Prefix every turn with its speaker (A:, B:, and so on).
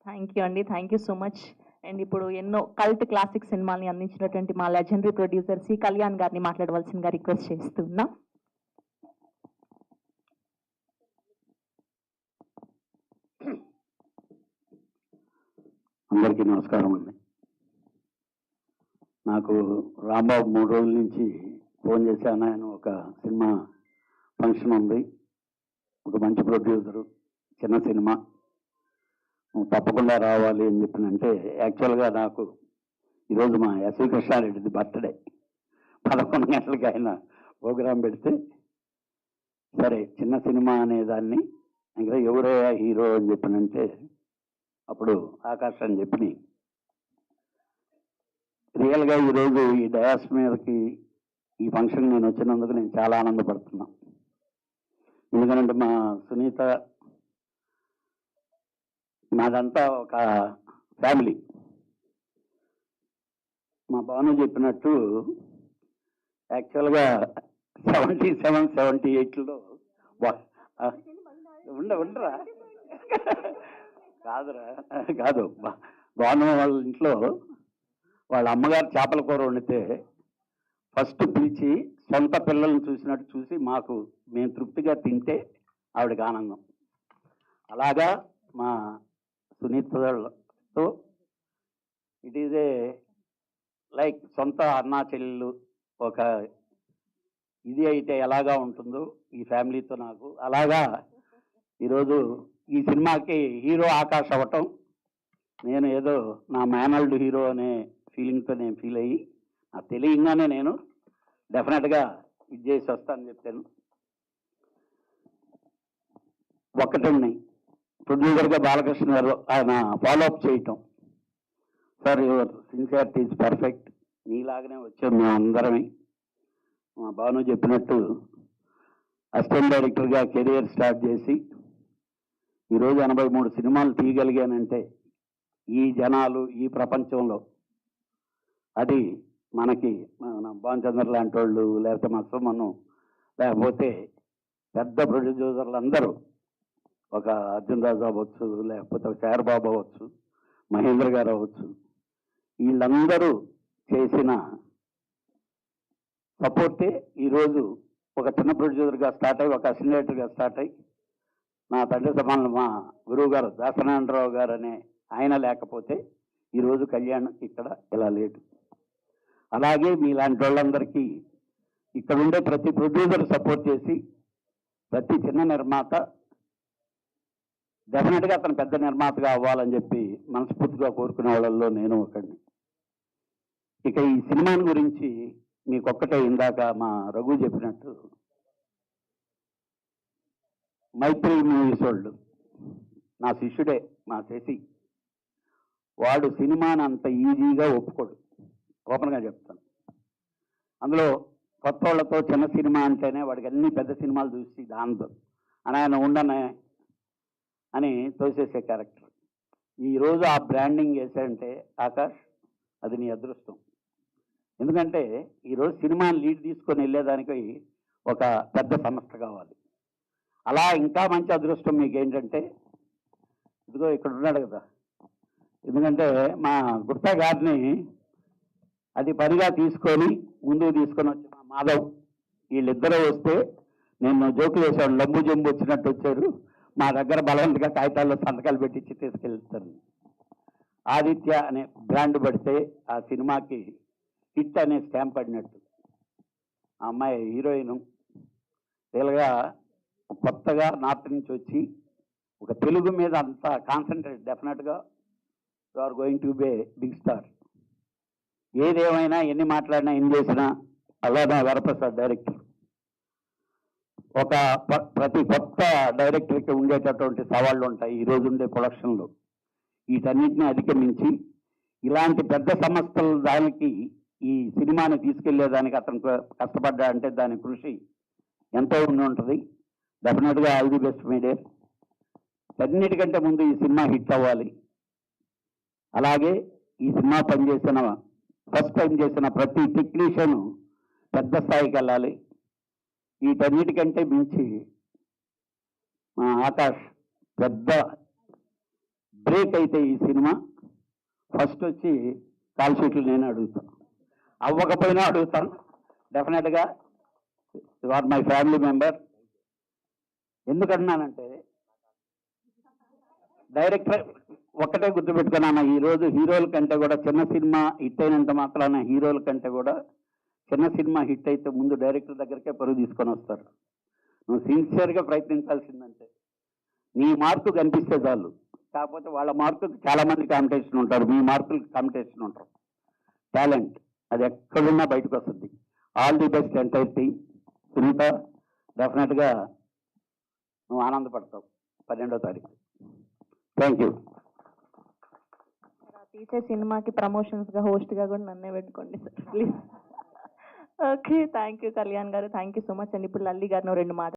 A: Thank you అండి. Thank you so much. And ఇప్పుడు ఎన్నో కల్ట్ క్లాసిక్ సినిమాల్ని అందించినటువంటి మా లెజెండరీ ప్రొడ్యూసర్ సి కళ్యాణ్ గారిని మాట్లాడవలసిందిగా రిక్వెస్ట్ చేస్తున్నా.
B: అందరికీ నమస్కారం అండి. నాకు రాంబాబు 3 రోజుల నుంచి ఫోన్ చేశాను. ఆయన ఒక సినిమా ఫంక్షన్ ఉంది, ఒక మంచి ప్రొడ్యూసరు, చిన్న సినిమా, నువ్వు తప్పకుండా రావాలి అని చెప్పినంటే, యాక్చువల్గా నాకు ఈరోజు మా ఎస్వి కృష్ణారెడ్డిది బర్త్డే. 11 గంటలకి ఆయన ప్రోగ్రాం పెడితే, సరే చిన్న సినిమా అనేదాన్ని ఇంకా ఎవరయ్యా హీరో అని చెప్పినంటే అప్పుడు ఆకాష్ అని చెప్పి, రియల్గా ఈరోజు ఈ డయాస్ మీదకి ఈ ఫంక్షన్ నేను వచ్చినందుకు నేను చాలా ఆనందపడుతున్నా. ఎందుకంటే మా సునీత, మాదంతా ఒక ఫ్యామిలీ. మా భాను చెప్పినట్టు యాక్చువల్గా 77, 78లో ఉండరా కాదు భాను వాళ్ళ ఇంట్లో వాళ్ళ అమ్మగారు చేపల కూర వండితే ఫస్ట్ పిలిచి సొంత పిల్లల్ని చూసినట్టు చూసి మేము తృప్తిగా తింటే ఆవిడకి ఆనందం. అలాగా మా సునీతతో ఇట్ ఈజ్ ఏ లైక్ సొంత అన్నా చెల్లెలు ఒక ఇది అయితే ఎలాగా ఉంటుందో ఈ ఫ్యామిలీతో నాకు అలాగా ఈరోజు ఈ సినిమాకి హీరో ఆకాష్ అవ్వటం, నేను ఏదో నా మేనల్డ్ హీరో అనే ఫీలింగ్తో నేను ఫీల్ అయ్యి నాకు తెలియగానే నేను డెఫినెట్గా ఇది చేసి వస్తానని చెప్పాను. ఒక్కటండి, ప్రొడ్యూసర్గా బాలకృష్ణ గారు ఆయన ఫాలోఅప్ చేయటం, sir your sincerity is perfect, నీలాగనే వచ్చాం మేము అందరమే. మా భాను చెప్పినట్టు అసిస్టెంట్ డైరెక్టర్గా కెరియర్ స్టార్ట్ చేసి ఈరోజు 83 సినిమాలు తీయగలిగానంటే ఈ జనాలు ఈ ప్రపంచంలో అది మనకి మన భానుచంద్ర లాంటి వాళ్ళు, లేకపోతే మా సుమను, లేకపోతే పెద్ద ప్రొడ్యూసర్లు అందరూ, ఒక అర్జున్ రాజు అవ్వచ్చు, లేకపోతే శారబాబు అవ్వచ్చు, మహేంద్ర గారు అవ్వచ్చు, వీళ్ళందరూ చేసిన సపోర్టే ఈరోజు ఒక చిన్న ప్రొడ్యూసర్గా స్టార్ట్ అయ్యి, ఒక అసిస్టెంట్ డైరెక్టర్గా స్టార్ట్ అయ్యి, నా తండ్రి సమానం మా గురువు గారు దాసనారాయణరావు గారు అనే ఆయన లేకపోతే ఈరోజు కళ్యాణ్ ఇక్కడ ఇలా లేడు. అలాగే మీలాంటి వాళ్ళందరికీ ఇక్కడ ఉండే ప్రతి ప్రొడ్యూసర్ సపోర్ట్ చేసి, ప్రతి చిన్న నిర్మాత డెఫినెట్గా అతను పెద్ద నిర్మాతగా అవ్వాలని చెప్పి మనస్ఫూర్తిగా కోరుకునే వాళ్ళల్లో నేను ఒకడిని. ఇక ఈ సినిమాని గురించి మీకొక్కటే, ఇందాక మా రఘు చెప్పినట్టు, మైత్రి మూవీస్ వాళ్ళు నా శిష్యుడే, మా శశి, వాడు సినిమాని అంత ఈజీగా ఒప్పుకోడు, ఓపెన్గా చెప్తాను. అందులో కొత్త వాళ్ళతో చిన్న సినిమా అంటేనే వాడికి అన్ని పెద్ద సినిమాలు చూసి దాంతో అని ఆయన ఉండనే అని తోసేసే క్యారెక్టర్. ఈరోజు ఆ బ్రాండింగ్ చేశాడంటే ఆకాష్, అది నీ అదృష్టం. ఎందుకంటే ఈరోజు సినిమాని లీడ్ తీసుకొని వెళ్ళేదానికి ఒక పెద్ద సంస్థ కావాలి. అలా ఇంకా మంచి అదృష్టం మీకు ఏంటంటే, ఇదిగో ఇక్కడ ఉన్నాడు కదా, ఎందుకంటే మా గుప్తా గారిని అది పనిగా తీసుకొని ముందుకు తీసుకొని వచ్చి మా మాధవ్, వీళ్ళిద్దరూ వస్తే నేను జోకులు వేసాను, లంబు జంబు వచ్చినట్టు వచ్చారు, మా దగ్గర బలవంతంగా కాగితాల్లో సంతకాలు పెట్టించి తీసుకెళ్తారు. ఆదిత్య అనే బ్రాండ్ పడితే ఆ సినిమాకి హిట్ అనే స్టాంప్ పడినట్టు. ఆ అమ్మాయి హీరోయిన్ తెలుగా కొత్తగా నార్త్ నుంచి వచ్చి ఒక తెలుగు మీద అంత కాన్సన్ట్రేట్, డెఫినెట్గా you are going to be big star. ఏదేమైనా ఎన్ని మాట్లాడినా ఏం చేసినా అలా నా వరప్రసాద్ డైరెక్టర్. ఒక ప్రతి కొత్త డైరెక్టర్కి ఉండేటటువంటి సవాళ్ళు ఉంటాయి ఈరోజు ఉండే ప్రొడక్షన్లో. వీటన్నిటిని అధిగమించి ఇలాంటి పెద్ద సంస్థల దానికి ఈ సినిమాని తీసుకెళ్లేదానికి అతను కష్టపడ్డా అంటే దాని కృషి ఎంతో ఉండి ఉంటుంది. డెఫినెట్గా all the best my dear. అన్నిటికంటే ముందు ఈ సినిమా హిట్ అవ్వాలి. అలాగే ఈ సినిమా పనిచేసిన ఫస్ట్ టైం చేసిన ప్రతి టెక్నీషియన్ పెద్ద స్థాయికి వెళ్ళాలి. వీటన్నిటికంటే మించి మా ఆకాష్ పెద్ద బ్రేక్ అయితే ఈ సినిమా ఫస్ట్ వచ్చి కాల్ షీట్లు నేను అడుగుతాను, అవ్వకపోయినా అడుగుతాను. డెఫినెట్గా you are my family member. ఎందుకంటున్నానంటే డైరెక్టర్ ఒక్కటే గుర్తుపెట్టుకున్నాను, ఈరోజు హీరోల కంటే కూడా చిన్న సినిమా హిట్ అయినంత మాత్రాన హీరోల కంటే కూడా చిన్న సినిమా హిట్ అయితే ముందు డైరెక్టర్ దగ్గరికే పరుగు తీసుకొని వస్తారు. నువ్వు సిన్సియర్గా ప్రయత్నించాల్సిందంటే నీ మార్కు కనిపిస్తే చాలు. కాకపోతే వాళ్ళ మార్కుకి చాలా మంది కాంపిటీషన్ ఉంటారు, మీ మార్కులకి కాంపిటీషన్ ఉంటారు. టాలెంట్ అది ఎక్కడున్నా బయటకు వస్తుంది. All the best entire team. Sunitha, డెఫినెట్గా నువ్వు ఆనందపడతావు 12వ తారీఖు. Thank you.
A: తీసే సినిమాకి ప్రమోషన్స్గా హోస్ట్గా కూడా నన్నే పెట్టుకోండి sir please. Okay, thank you Kalyan గారు, థ్యాంక్ యూ సో మచ్ అండి. ఇప్పుడు లల్లి గారిని 2 మాటలు